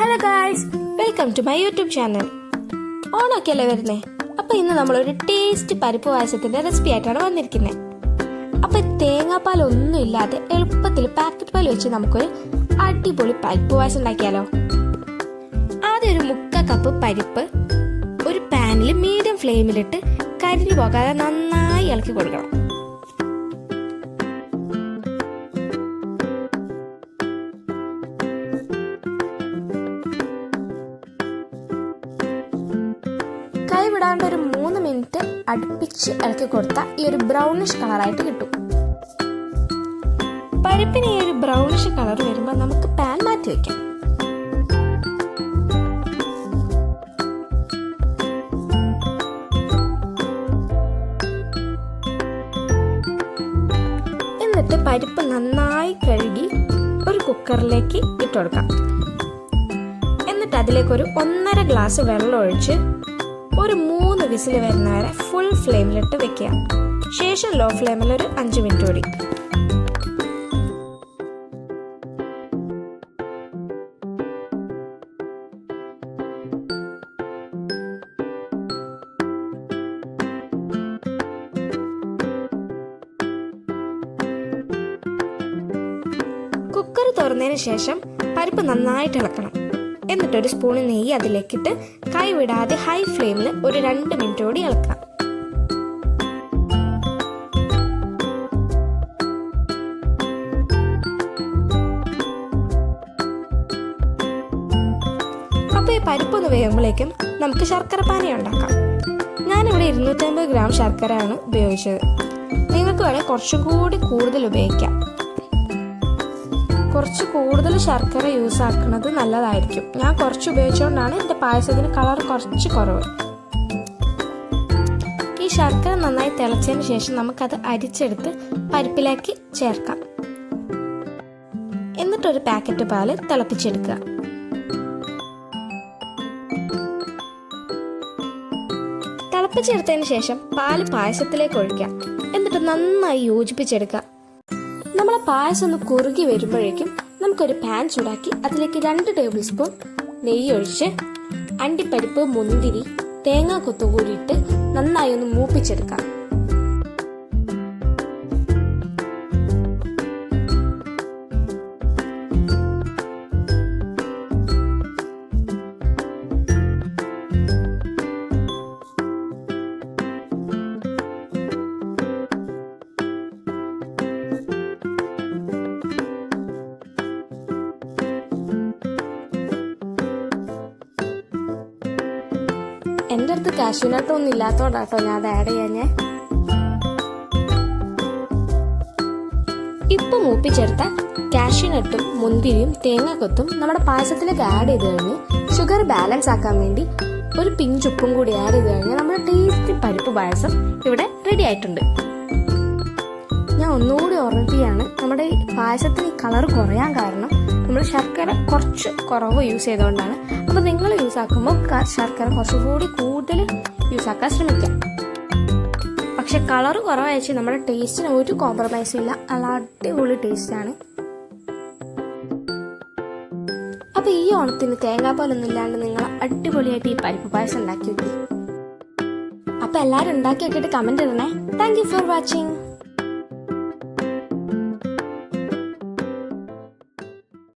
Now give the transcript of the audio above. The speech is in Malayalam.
Hello guys, welcome to my YouTube channel. ഓണമൊക്കെ അല്ലേ വരുന്നേ? അപ്പോൾ ഇന്ന് നമ്മളൊരു ടേസ്റ്റ് പരിപ്പ് പായസത്തിൻ്റെ റെസിപ്പി ആയിട്ടാണ് വന്നിരിക്കുന്നത്. അപ്പോൾ തേങ്ങാപ്പാൽ ഒന്നും ഇല്ലാതെ എളുപ്പത്തിൽ പാക്കറ്റ് പാൽ വെച്ച് നമുക്കൊരു അടിപൊളി പരിപ്പ് പായസം ഉണ്ടാക്കിയാലോ? ആദ്യം ഒരു 1/4 കപ്പ് പരിപ്പ് ഒരു പാനിൽ മീഡിയം ഫ്ലെയിമിലിട്ട് കരിഞ്ഞു പോകാതെ നന്നായി ഇളക്കി കൊടുക്കണം. കൈവിടാണ്ട് ഒരു 3 മിനിറ്റ് അടുപ്പിച്ച് ഇളക്കി കൊടുത്താൽ ഈ ഒരു ബ്രൗണിഷ് കളറായിട്ട് കിട്ടും. പരിപ്പിന് ഈ ഒരു ബ്രൗണിഷ് കളർ വരുമ്പോൾ നമുക്ക് പാൻ മാറ്റി വെക്കാം. എന്നിട്ട് പരിപ്പ് നന്നായി കഴുകി ഒരു കുക്കറിലേക്ക് ഇട്ട് കൊടുക്കാം. എന്നിട്ട് അതിലേക്ക് ഒരു 1.5 ഗ്ലാസ് വെള്ളം ഒഴിച്ച് ഒരു 3 വിസിൽ വരുന്നവരെ ഫുൾ ഫ്ലെയിമിലിട്ട് വെക്കുക. ശേഷം ലോ ഫ്ലെയിമിൽ ഒരു 5 മിനിറ്റ് കൂടി. കുക്കർ തുറന്നതിന് ശേഷം പരിപ്പ് നന്നായിട്ട് ഇളക്കണം. എന്നിട്ട് ഒരു സ്പൂൺ നെയ്യ് അതിലേക്കിട്ട് കൈവിടാതെ ഹൈ ഫ്ലെയിമിൽ ഒരു 2 മിനിറ്റ് കൂടി ഇളക്കാം. അപ്പോൾ ഈ പരിപ്പൊന്ന് വേകുമ്പോഴേക്കും നമുക്ക് ശർക്കര പാനി ഉണ്ടാക്കാം. ഞാനിവിടെ 250 ഗ്രാം ശർക്കരയാണ് ഉപയോഗിച്ചത്. നിങ്ങൾക്ക് വേണമെങ്കിൽ കുറച്ചും കൂടി കൂടുതൽ ഉപയോഗിക്കാം. കുറച്ച് കൂടുതൽ ശർക്കര യൂസ് ആക്കുന്നത് നല്ലതായിരിക്കും. ഞാൻ കുറച്ച് ഉപയോഗിച്ചുകൊണ്ടാണ് എൻ്റെ പായസത്തിന് കളർ കുറച്ച് കുറവ്. ഈ ശർക്കര നന്നായി തിളച്ചതിന് ശേഷം നമുക്കത് അരിച്ചെടുത്ത് പരിപ്പിലേക്ക് ചേർക്കാം. എന്നിട്ടൊരു പാക്കറ്റ് പാല് തിളപ്പിച്ചെടുക്കുക. തിളപ്പിച്ചെടുത്തതിന് ശേഷം പാല് പായസത്തിലേക്ക് ഒഴിക്കുക. എന്നിട്ട് നന്നായി യോജിപ്പിച്ചെടുക്കുക. നമ്മളെ പായസം ഒന്ന് കുറുകി വരുമ്പോഴേക്കും നമുക്കൊരു പാൻ ചൂടാക്കി അതിലേക്ക് 2 ടേബിൾ സ്പൂൺ നെയ്യ് ഒഴിച്ച് അണ്ടിപ്പരിപ്പ്, മുന്തിരി, തേങ്ങാക്കൊത്ത് കൂടിയിട്ട് നന്നായി ഒന്ന് മൂപ്പിച്ചെടുക്കാം. എൻ്റെ അടുത്ത് കാഷ്യൂനട്ട് ഒന്നും ഇല്ലാത്തതുകൊണ്ടാട്ടോ ഞാൻ അത് ആഡ് ചെയ്യാഞ്ഞേ. ഇപ്പം മൂപ്പിച്ചെടുത്ത കാഷ്യൂനട്ടും മുന്തിരിയും തേങ്ങാക്കൊത്തും നമ്മുടെ പായസത്തിലേക്ക് ആഡ് ചെയ്ത് കഴിഞ്ഞ് ഷുഗർ ബാലൻസ് ആക്കാൻ വേണ്ടി ഒരു പിഞ്ച് ഉപ്പും കൂടി ആഡ് ചെയ്ത് കഴിഞ്ഞാൽ നമ്മുടെ ടേസ്റ്റി പരിപ്പ് പായസം ഇവിടെ റെഡി ആയിട്ടുണ്ട്. ഞാൻ ഒന്നുകൂടി ഓർമ്മിപ്പിക്കുകയാണ്, നമ്മുടെ പായസത്തിന് കളർ കുറയാൻ കാരണം നമ്മൾ ശർക്കര കുറച്ച് കുറവ് യൂസ് ചെയ്തുകൊണ്ടാണ്. അപ്പോൾ നിങ്ങൾ യൂസ് ആക്കുമ്പോൾ ശർക്കര കുറച്ചുകൂടി കൂടുതൽ യൂസ് ആക്കാൻ ശ്രമിക്കാം. പക്ഷെ കളർ കുറവായിച്ച് നമ്മുടെ ടേസ്റ്റിന് ഒരു കോംപ്രമൈസും ഇല്ല. നല്ല അടിപൊളി ടേസ്റ്റാണ്. അപ്പോൾ ഈ ഓണത്തിന് തേങ്ങാപ്പാലൊന്നും ഇല്ലാണ്ട് നിങ്ങൾ അടിപൊളിയായിട്ട് ഈ പരിപ്പ് പായസം ഉണ്ടാക്കി വെക്കി. അപ്പോൾ എല്ലാവരും ഉണ്ടാക്കി വെക്കിയിട്ട് കമൻറ്റ് ഇടണേ. Thank you for watching.